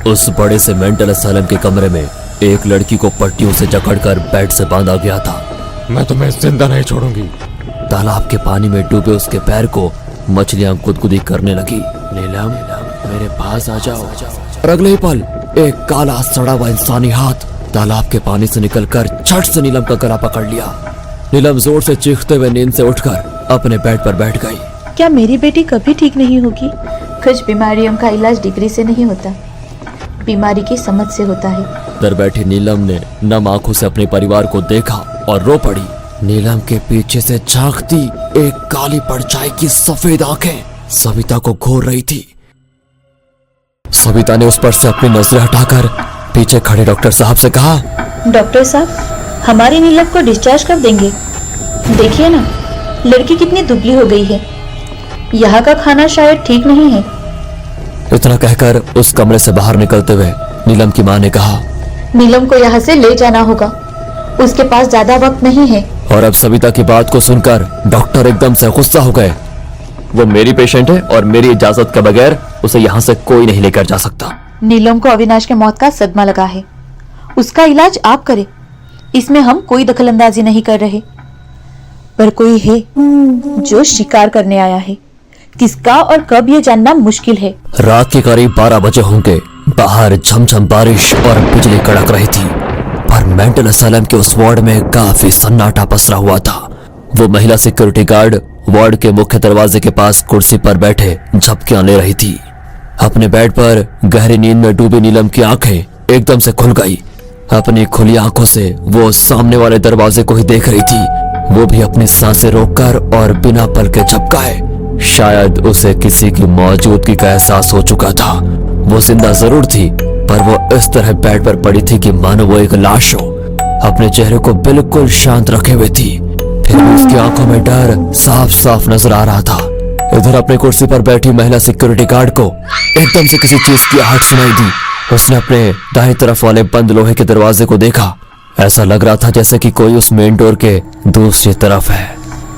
उस बड़े से मेंटल असाइलम के कमरे में एक लड़की को पट्टियों से जकड़कर बेड से बांधा गया था। मैं तुम्हें जिंदा नहीं छोड़ूंगी। तालाब के पानी में डूबे उसके पैर को मछलियां गुदगुदी करने लगी। नीलम, मेरे पास आ जाओ। और अगले ही पल एक काला सड़ा हुआ इंसानी हाथ तालाब के पानी से निकलकर झट से नीलम का गला पकड़ लिया। नीलम जोर से चीखते हुए नींद से उठकर अपने बेड पर बैठ गई। क्या मेरी बेटी कभी ठीक नहीं होगी? कुछ बीमारियों का इलाज डिग्री से नहीं होता, बीमारी की समझ से होता है। दर बैठी नीलम ने नम आंखों से अपने परिवार को देखा और रो पड़ी। नीलम के पीछे से झांकती एक काली परछाई की सफेद आंखें सविता को घूर रही थी। सविता ने उस पर से अपनी नजरें हटाकर पीछे खड़े डॉक्टर साहब से कहा, डॉक्टर साहब, हमारी नीलम को डिस्चार्ज कर देंगे। देखिए ना, लड़की कितनी दुबली हो गई है। यहाँ का खाना शायद ठीक नहीं है। इतना कहकर उस कमरे से बाहर निकलते हुए नीलम की मां ने कहा, नीलम को यहाँ से ले जाना होगा, उसके पास ज्यादा वक्त नहीं है। और अब सविता की बात को सुनकर डॉक्टर एकदम से गुस्सा हो गए। वो मेरी पेशेंट है और मेरी इजाजत के बगैर उसे यहाँ से कोई नहीं लेकर जा सकता। नीलम को अविनाश के मौत का सदमा लगा है, उसका इलाज आप करें, इसमें हम कोई दखलंदाजी नहीं कर रहे। पर कोई है जो शिकार करने आया है, किसका और कब ये जानना मुश्किल है। रात के करीब 12 बजे होंगे। बाहर झमझम बारिश और बिजली कड़क रही थी, पर मेंटल असाइलम के उस वार्ड में काफी सन्नाटा पसरा हुआ था। वो महिला सिक्योरिटी गार्ड वार्ड के मुख्य दरवाजे के पास कुर्सी पर बैठे झपकियां ले रही थी। अपने बेड पर गहरी नींद में डूबी नीलम की आंखें एकदम से खुल गई। अपनी खुली आंखों से वो सामने वाले दरवाजे को ही देख रही थी, वो भी अपनी सांसें रोककर और बिना पल के झपकाए। शायद उसे किसी की मौजूदगी का एहसास हो चुका था। वो जिंदा जरूर थी, पर वो इस तरह बेड पर पड़ी थी कि मानो वो एक लाश हो। अपने चेहरे को बिल्कुल शांत रखे हुए थी, फिर भी उसकी आंखों में डर साफ साफ नजर आ रहा था। इधर अपनी कुर्सी पर बैठी महिला सिक्योरिटी गार्ड को एकदम से किसी चीज की आहट सुनाई दी। उसने अपने दाहिनी तरफ वाले बंद लोहे के दरवाजे को देखा। ऐसा लग रहा था जैसे कि कोई उस मेन डोर के दूसरी तरफ है।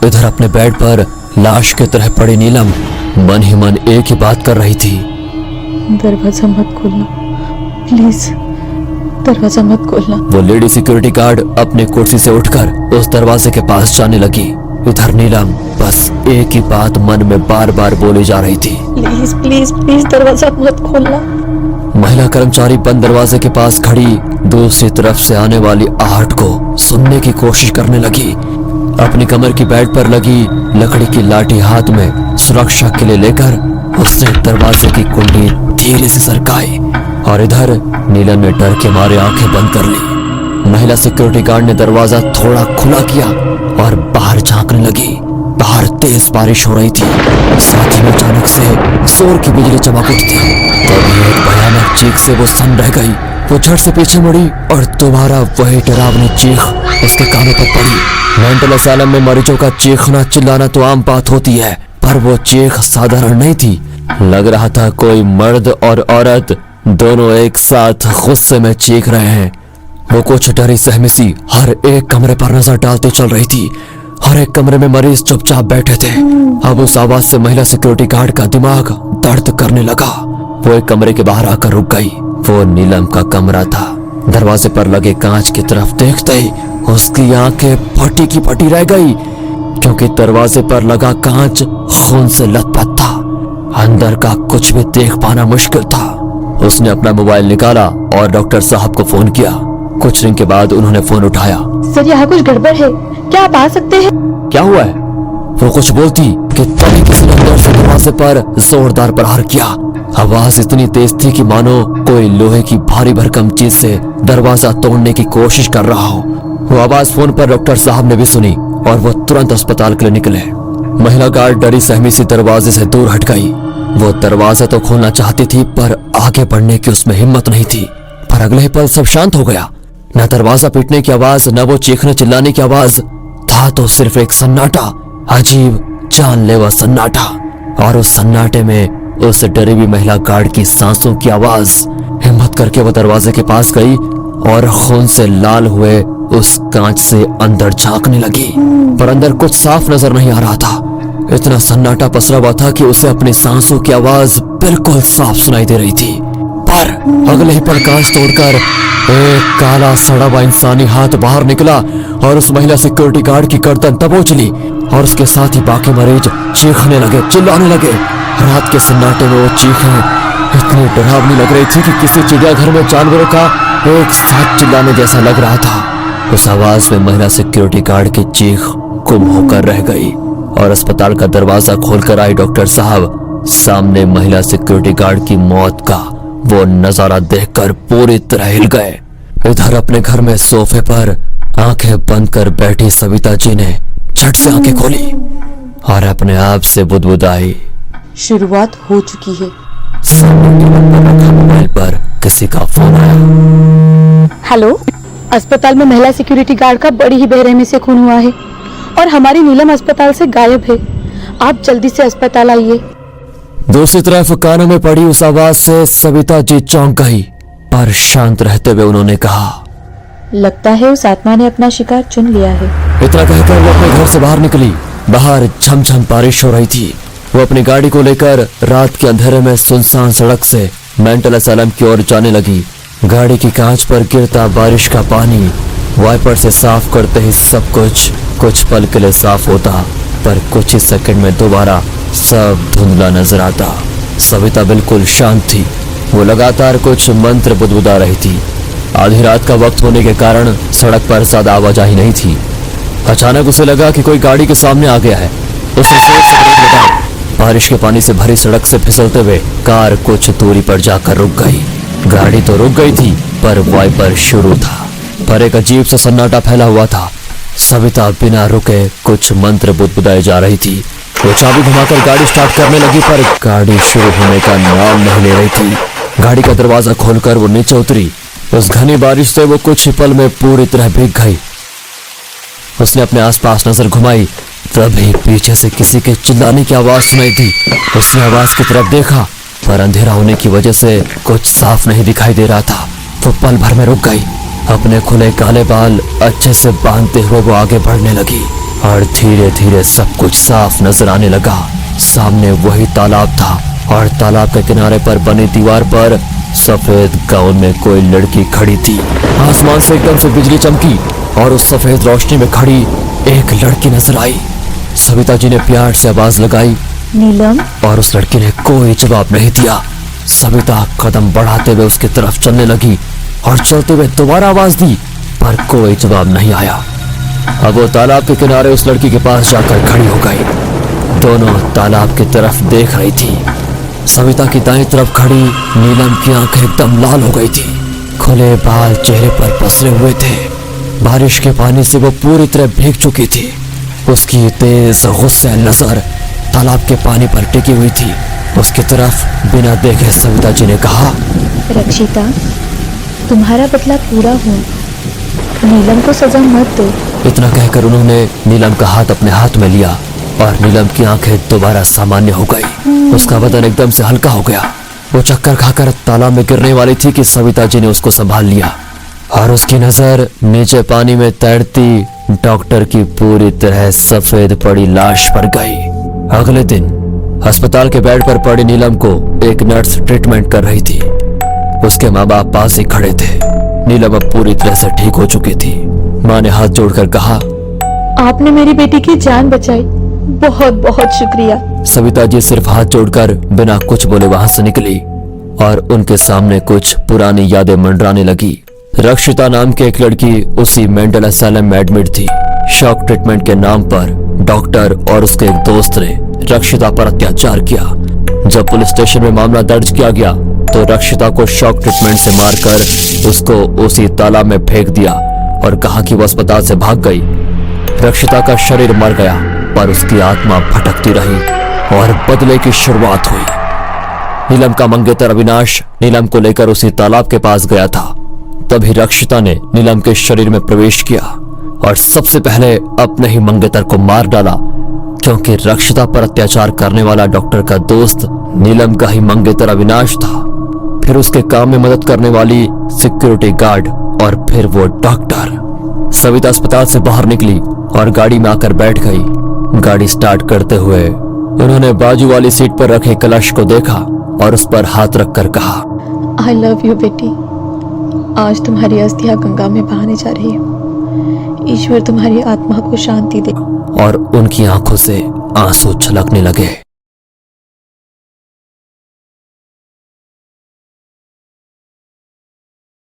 इधर अपने बेड पर लाश की तरह पड़ी नीलम मन ही मन एक ही बात कर रही थी, दरवाजा मत खोलना, प्लीज दरवाजा मत खोलना। वो लेडी सिक्योरिटी गार्ड अपने कुर्सी से उठकर उस दरवाजे के पास जाने लगी। इधर नीलम बस एक ही बात मन में बार बार बोली जा रही थी, प्लीज प्लीज प्लीज दरवाजा मत खोलना। महिला कर्मचारी बंद दरवाजे के पास खड़ी दूसरी तरफ से आने वाली आहट को सुनने की कोशिश करने लगी। अपनी कमर की बेड पर लगी लकड़ी की लाठी हाथ में सुरक्षा के लिए लेकर उसने दरवाजे की कुंडी धीरे से सरकाई और इधर नीलम ने डर के मारे आंखें बंद कर ली। महिला सिक्योरिटी गार्ड ने दरवाजा थोड़ा खुला किया और बाहर झांकने लगी। बाहर तेज बारिश हो रही थी, साथ ही में अचानक से जोर की बिजली चमक उठी थी। तभी एक भयानक चीख से वो स्तन रह गई। वो झट से पीछे मुड़ी और दोबारा वही डरावनी चीख उसके कानों पर पड़ी। मेंटल असाइलम में मरीजों का चीखना चिल्लाना तो आम बात होती है, पर वो चीख साधारण नहीं थी। लग रहा था कोई मर्द और औरत दोनों एक साथ गुस्से में चीख रहे हैं। वो कुछ डरी सहमी सी हर एक कमरे पर नजर डालती चल रही थी। हर एक कमरे में मरीज चुपचाप बैठे थे। अब उस आवाज से महिला सिक्योरिटी गार्ड का दिमाग दर्द करने लगा। वो एक कमरे के बाहर आकर रुक गई। वो नीलम का कमरा था। दरवाजे पर लगे कांच की तरफ देखते ही उसकी आंखें फटी की फटी रह गई, क्योंकि दरवाजे पर लगा कांच खून से लथपथ था। अंदर का कुछ भी देख पाना मुश्किल था। उसने अपना मोबाइल निकाला और डॉक्टर साहब को फोन किया। कुछ दिन के बाद उन्होंने फोन उठाया। सर, यहाँ कुछ गड़बड़ है, क्या आप आ सकते हैं? क्या हुआ है? वो कुछ बोलती कि तभी किसी ने अंदर से दरवाजे पर जोरदार प्रहार किया। आवाज इतनी तेज थी कि मानो कोई लोहे की भारी भरकम चीज से दरवाजा तोड़ने की कोशिश कर रहा हो। वो आवाज फोन पर डॉक्टर साहब ने भी सुनी और वो तुरंत अस्पताल के लिए निकले। महिला गार्ड डरी सहमी सी दरवाजे से दूर हट गई। वो दरवाजा तो खोलना चाहती थी, पर आगे बढ़ने की उसमें हिम्मत नहीं थी। पर अगले ही पल सब शांत हो गया। न दरवाजा पीटने की आवाज, न वो चीखने चिल्लाने की आवाज, था तो सिर्फ एक सन्नाटा, अजीब जानलेवा सन्नाटा। और उस सन्नाटे में उस डरी हुई महिला गार्ड की सांसों की आवाज। हिम्मत करके वो दरवाजे के पास गई और खून से लाल हुए उस कांच से अंदर झांकने लगी, पर अंदर कुछ साफ नजर नहीं आ रहा था। इतना सन्नाटा पसरा हुआ था कि उसे अपनी सांसों की आवाज बिल्कुल साफ सुनाई दे रही थी, पर अगले ही पल कांच तोड़कर एक काला सड़ा हुआ इंसानी हाथ बाहर निकला और उस महिला सिक्योरिटी गार्ड की गर्दन दबोच ली और उसके साथ ही बाकी मरीज चीखने लगे, चिल्लाने लगे। रात के सन्नाटे में वो चीखें इतनी डरावनी लग रही थी कि किसी चिड़ियाघर में जानवरों का एक साथ चिल्लाने जैसा लग रहा था। उस आवाज में महिला सिक्योरिटी गार्ड की चीख गुम होकर रह गई और अस्पताल का दरवाजा खोलकर आई डॉक्टर साहब सामने महिला सिक्योरिटी गार्ड की मौत का वो नजारा देखकर पूरी तरह हिल गए। इधर अपने घर में सोफे पर आंखें बंद कर बैठी सविता जी ने झट से आंखें खोली और अपने आप से बुदबुदाई। शुरुआत हो चुकी है। सामने टेबल पर रखा मोबाइल पर किसी का फोन आया। हेलो, अस्पताल में महिला सिक्योरिटी गार्ड का बड़ी ही बेरहमी से खून हुआ है और हमारी नीलम अस्पताल से गायब है। आप जल्दी से अस्पताल आइए। दूसरी तरफ कानों में पड़ी उस आवाज से सविता जी चौंक गई, पर शांत रहते हुए उन्होंने कहा, लगता है उस आत्मा ने अपना शिकार चुन लिया है। इतना कहकर वो अपने घर से बाहर निकली। बाहर झमझम बारिश हो रही थी। वो अपनी गाड़ी को लेकर रात के अंधेरे में सुनसान सड़क से मेंटल असलम की ओर जाने लगी। गाड़ी की कांच पर गिरता बारिश का पानी वाइपर से साफ करते ही सब कुछ पल के लिए साफ होता, पर कुछ ही सेकंड में दोबारा सब धुंधला नजर आता। सविता बिल्कुल शांत थी। वो लगातार कुछ मंत्र बुदबुदा रही थी। आधी रात का वक्त होने के कारण सड़क पर ज्यादा आवाजाही नहीं थी। अचानक उसे लगा कि कोई गाड़ी के सामने आ गया है। उसने जोर से ब्रेक लगाई। बारिश के पानी से भरी सड़क से फिसलते हुए कार कुछ दूरी पर जाकर रुक गई। गाड़ी तो रुक गई थी, पर वाइपर शुरू था, पर एक अजीब सा सन्नाटा फैला हुआ था। सविता बिना रुके कुछ मंत्र बुदबुदाए जा रही थी। वो चाबी घुमाकर गाड़ी स्टार्ट करने लगी, पर गाड़ी शुरू होने का नाम नहीं ले रही थी। गाड़ी का दरवाजा खोलकर वो नीचे उतरी। उस घनी बारिश से वो कुछ ही पल में पूरी तरह भीग गई। उसने अपने आसपास नजर घुमाई, तभी पीछे से किसी के चिल्लाने की आवाज सुनाई दी। उसने आवाज की तरफ देखा, पर अंधेरा होने की वजह से कुछ साफ नहीं दिखाई दे रहा था। वो पल भर में रुक गई। अपने खुले काले बाल अच्छे से बांधते हुए वो आगे बढ़ने लगी और धीरे धीरे सब कुछ साफ नजर आने लगा। सामने वही तालाब था और तालाब के किनारे पर बनी दीवार पर सफेद गाउन में कोई लड़की खड़ी थी। आसमान से एकदम से बिजली चमकी और उस सफेद रोशनी में खड़ी एक लड़की नजर आई। सविता जी ने प्यार से आवाज लगाई, नीलम। और उस लड़की ने कोई जवाब नहीं दिया। सविता कदम बढ़ाते हुए उसकी तरफ चलने लगी और चलते हुए दोबारा आवाज दी, पर कोई जवाब नहीं आया। अब वो तालाब के किनारे उस लड़की के पास जाकर खड़ी हो गई। दोनों तालाब की तरफ देख रही थी। सविता की दाएं तरफ खड़ी नीलम की आंखें एकदम लाल हो गई थी। खुले बाल चेहरे पर पसरे हुए थे। बारिश के पानी से वो पूरी तरह भीग चुकी थी। उसकी तेज गुस्से नजर तालाब के पानी पर टिकी हुई थी। उसकी तरफ बिना देखे सविता जी ने कहा, रक्षिता, तुम्हारा बदला पूरा हो, नीलम को सजा मत दो। इतना कहकर उन्होंने नीलम का हाथ अपने हाथ में लिया और नीलम की आंखें दोबारा सामान्य हो गई। उसका बदन एकदम से हल्का हो गया। वो चक्कर खाकर तालाब में गिरने वाली थी कि सविता जी ने उसको संभाल लिया और उसकी नजर नीचे पानी में तैरती डॉक्टर की पूरी तरह सफेद पड़ी लाश पर गई। अगले दिन अस्पताल के बेड पर पड़ी नीलम को एक नर्स ट्रीटमेंट कर रही थी। उसके माँ बाप पास ही खड़े थे। नीलम अब पूरी तरह से ठीक हो चुकी थी। माँ ने हाथ जोड़कर कहा, आपने मेरी बेटी की जान बचाई, बहुत बहुत शुक्रिया। सविता जी सिर्फ हाथ जोड़कर बिना कुछ बोले वहां से निकली और उनके सामने कुछ पुरानी यादें मंडराने लगी। रक्षिता नाम की एक लड़की उसी मेंटल असाइलम में एडमिट थी। शॉक ट्रीटमेंट के नाम पर डॉक्टर और उसके एक दोस्त ने रक्षिता पर अत्याचार किया। जब पुलिस स्टेशन में मामला दर्ज किया गया तो रक्षिता को शॉक ट्रीटमेंट से मारकर उसको उसी तालाब में फेंक दिया और कहा कि वो अस्पताल से भाग गई। रक्षिता का शरीर मर गया, पर उसकी आत्मा भटकती रही और बदले की शुरुआत हुई। नीलम का मंगेतर अविनाश नीलम को लेकर उसी तालाब के पास गया था। तभी रक्षिता ने नीलम के शरीर में प्रवेश किया और सबसे पहले अपने ही मंगेतर को मार डाला, क्योंकि रक्षिता पर अत्याचार करने वाला डॉक्टर का दोस्त नीलम का ही मंगेतर अविनाश था। फिर उसके काम में मदद करने वाली सिक्योरिटी गार्ड और फिर वो डॉक्टर। सविता अस्पताल से बाहर निकली और गाड़ी में आकर बैठ गई। गाड़ी स्टार्ट करते हुए उन्होंने बाजू वाली सीट पर रखे कलश को देखा और उस पर हाथ रखकर कहा, आई लव यू बेटी। आज तुम्हारी अस्थियां गंगा में बहाने जा रही हो। ईश्वर तुम्हारी आत्मा को शांति दे। और उनकी आंखों से आंसू छलकने लगे।